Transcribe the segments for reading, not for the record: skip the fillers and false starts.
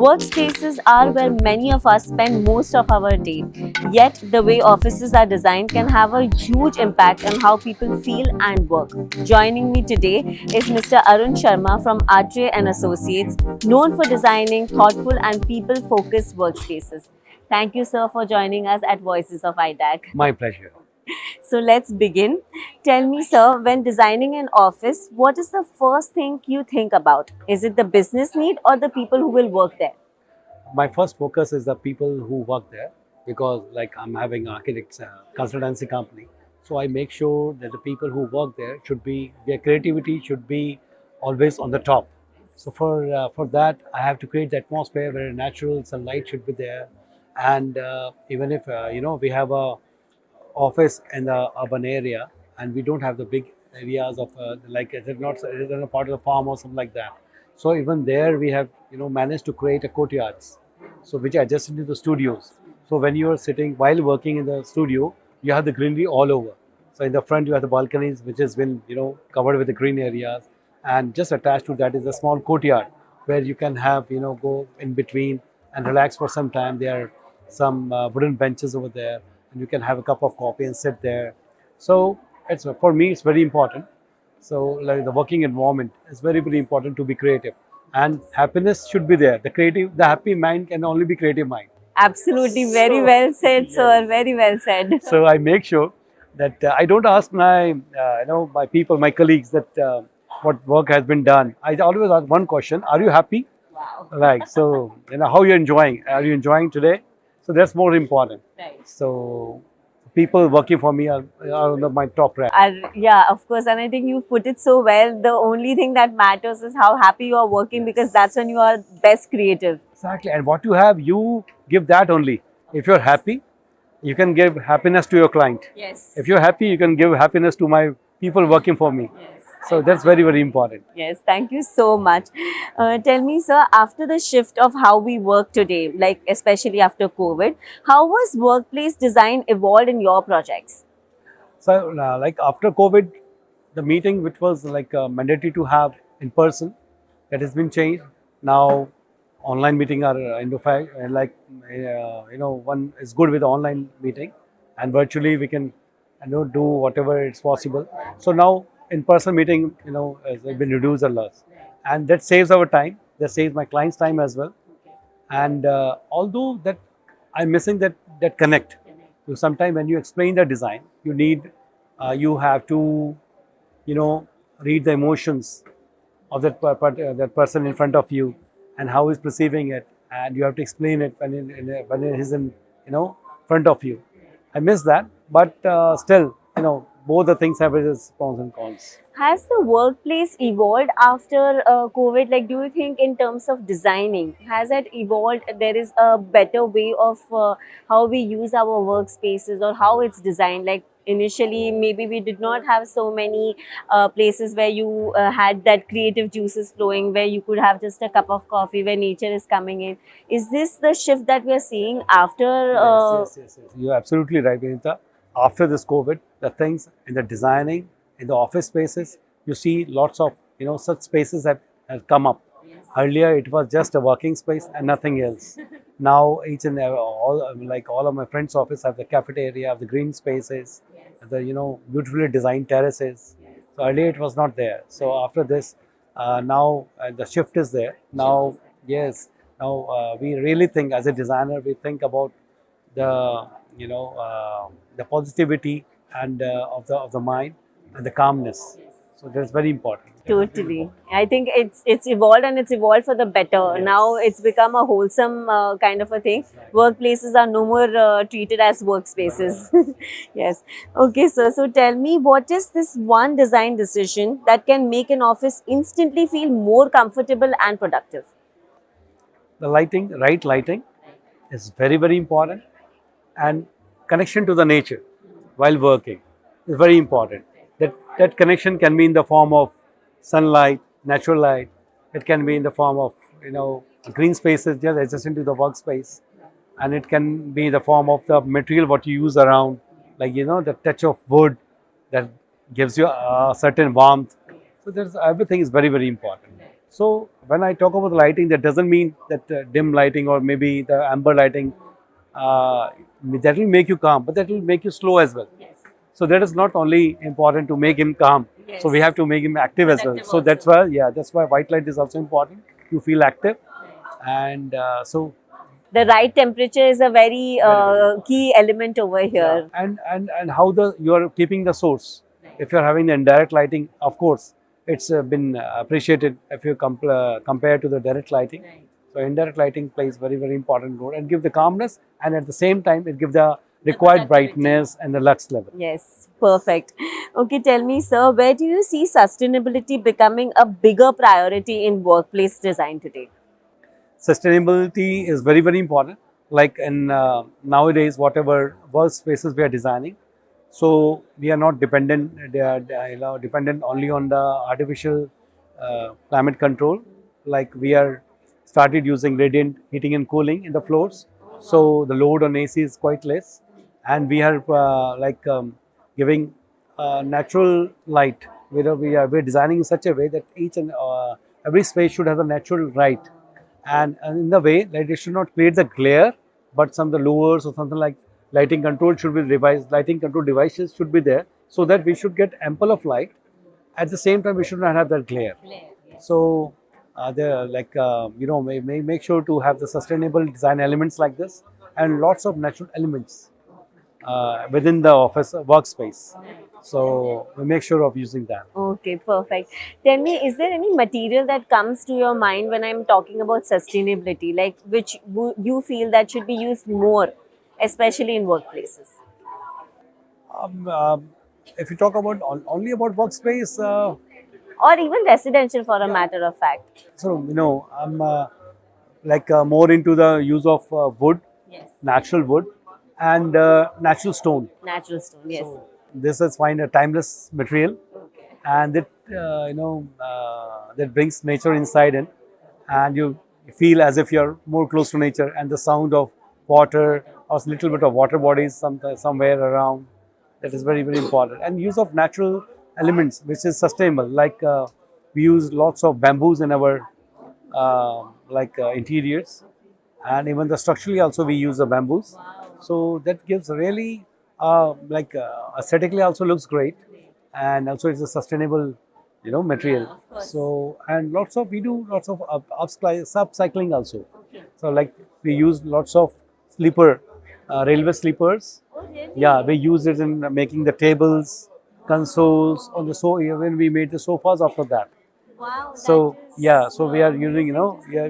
Workspaces are where many of us spend most of our day. Yet, the way offices are designed can have a huge impact on how people feel and work. Joining me today is Mr. Arun Sharma from Atrey Associates, known for designing thoughtful and people-focused workspaces. Thank you, sir, for joining us at Voices of iDAC. My pleasure. So let's begin. Tell me, sir, when designing an office, what is the first thing you think about? Is it the business need or the people who will work there? My first focus is the people who work there because like I'm having architects consultancy company. So I make sure that the people who work there should be, their creativity should be always on the top. So for that, I have to create the atmosphere where natural sunlight should be there. And even if, we have a office in the urban area and we don't have the big areas of like it is not a part of the farm or something like that, so even there we have managed to create a courtyards, so which are adjacent to the studios. So when you are sitting while working in the studio, you have the greenery all over. So in the front you have the balconies which has been covered with the green areas, and just attached to that is a small courtyard where you can have go in between and relax for some time. There are some wooden benches over there, and you can have a cup of coffee and sit there. So it's, for me, it's very important. So like the working environment is very important to be creative, and happiness should be there. The happy mind can only be creative mind. Absolutely, very well said, sir. Very well said. So I make sure that I don't ask my people, my colleagues, that what work has been done. I always ask one question: Are you happy? Wow. Like, so how you're enjoying? Are you enjoying today? So that's more important. Right. So people working for me are on my top rank. Yeah, of course. And I think you put it so well. The only thing that matters is how happy you are working, because that's when you are best creative. Exactly. And what you have, you give that only. If you're happy, you can give happiness to your client. Yes. If you're happy, you can give happiness to my people working for me. Yes. So that's very important. Yes, thank you so much. Tell me, sir, after the shift of how we work today, like especially after COVID, how was workplace design evolved in your projects? So like after COVID, the meeting which was like mandatory to have in person, that has been changed. Now online meeting are in fact one is good with online meeting, and virtually we can do whatever it's possible. So now in-person meeting has been reduced a lot, and that saves our time. That saves my client's time as well. And although that I'm missing that connect. So sometimes when you explain the design, you have to read the emotions of that person in front of you and how he's perceiving it, and you have to explain it when he's in front of you. I miss that, but still both the things have its pros and cons. Has the workplace evolved after COVID? Like, do you think in terms of designing, has it evolved? There is a better way of how we use our workspaces or how it's designed. Like initially, maybe we did not have so many places where you had that creative juices flowing, where you could have just a cup of coffee, where nature is coming in. Is this the shift that we are seeing after? Yes. You're absolutely right, Binita. After this COVID, the things in the designing, in the office spaces, you see lots of such spaces have come up. Yes. Earlier, it was just a working space and nothing else. Now, each and all of my friends' office have the cafeteria, have the green spaces, Yes. the beautifully designed terraces. Yes. So earlier it was not there. So after this, now the shift is there. Now, yes, now we really think as a designer, we think about the the positivity and of the mind and the calmness. So that's very important. Totally. I think it's evolved, and it's evolved for the better. Yes. Now it's become a wholesome kind of a thing. Workplaces are no more treated as workspaces. Yes. Okay, sir. So tell me, what is this one design decision that can make an office instantly feel more comfortable and productive? The lighting, right lighting, is very important, and connection to the nature while working is very important. That connection can be in the form of sunlight, natural light. It can be in the form of green spaces just adjacent to the workspace, and it can be in the form of the material what you use around, like the touch of wood that gives you a certain warmth. So there's everything is very important. So when I talk about the lighting, that doesn't mean that dim lighting or maybe the amber lighting uh, that will make you calm, but that will make you slow as well. Yes. So that is not only important to make him calm. Yes. So we have to make him active as well. Productive So that's also. why, yeah, that's why white light is also important. You feel active, and so The right temperature is a very very. key element over Yeah, here. and how the you are keeping the source. If you are having the indirect lighting, of course, it's been appreciated if you compare to the direct lighting. Right. So indirect lighting plays very important role and give the calmness, and at the same time it gives the The required productivity. brightness and the lux level. Yes, perfect. Okay, tell me, sir, where do you see sustainability becoming a bigger priority in workplace design today? Sustainability is very important. Like in nowadays, whatever workspaces we are designing, so we are not dependent. They are dependent only on the artificial climate control. Like we are started using radiant heating and cooling in the floors, so the load on AC is quite less, and we are giving natural light. We're designing in such a way that each and every space should have a natural light, and in the way that it should not create the glare, but some of the lowers or something like lighting control should be revised. Lighting control devices should be there so that we should get ample of light. At the same time, we should not have that glare. So, they're like may make sure to have the sustainable design elements like this and lots of natural elements within the office workspace. So we make sure of using that. Okay, perfect. Tell me, is there any material that comes to your mind when I'm talking about sustainability, like which you feel that should be used more, especially in workplaces? Um, um, if you talk about only about workspace, Or even residential for a matter of fact? so I'm more into the use of wood, Yes. natural wood, and natural stone. Natural stone, yes. So this is find a timeless material, Okay. and it that brings nature inside in, and you feel as if you're more close to nature, and the sound of water or a little bit of water bodies somewhere around, that is very important. And use of natural elements which is sustainable, like we use lots of bamboos in our interiors, and even the structurally also we use the bamboos. So that gives really aesthetically also looks great, and also it's a sustainable material. Of course. So and we do lots of upcycling also. So like we use lots of sleeper railway sleepers. Oh, really? Yeah, we use it in making the tables, consoles on the when we made the sofas after that. Wow. So that is yeah, so we are using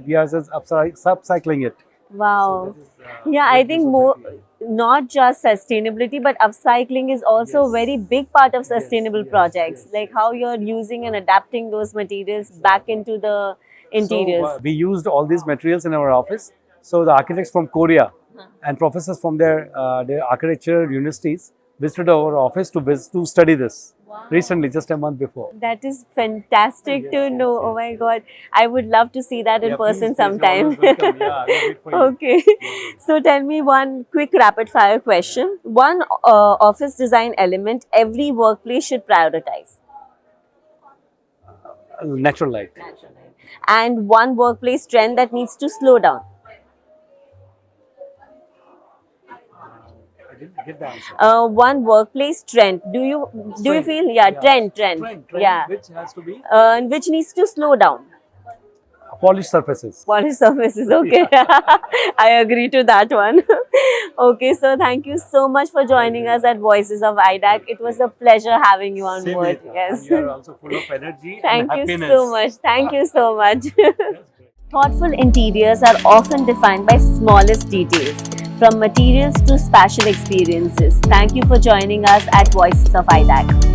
we are just upcycling it. Wow. So that is, Yeah, I great think use of more material. not just sustainability, but upcycling is also a very big part of sustainable projects. Like how you're using and adapting those materials back into the interiors. So we used all these materials in our office. So the architects from Korea and professors from their architecture universities visited our office to study this recently, just a month before. That is fantastic to know. Oh my God. I would love to see that in Yeah, person please, you're sometime. always welcome. Yeah, we'll wait for you. Okay. So tell me one quick rapid fire question. One office design element every workplace should prioritize. Natural light. And one workplace trend that needs to slow down. I didn't get the answer. One workplace trend. Do you feel trend. Trend, Yeah. which has to be Which needs to slow down. polished surfaces. Polished surfaces, okay. I agree to that one. Okay, so thank you so much for joining us at Voices of iDAC. It was a pleasure having you on Same board. here. Yes. And you are also full of energy and Thank you happiness. so much. Thank you so much. That's great. Thoughtful interiors are often defined by smallest details, from materials to spatial experiences. Thank you for joining us at Voices of iDAC.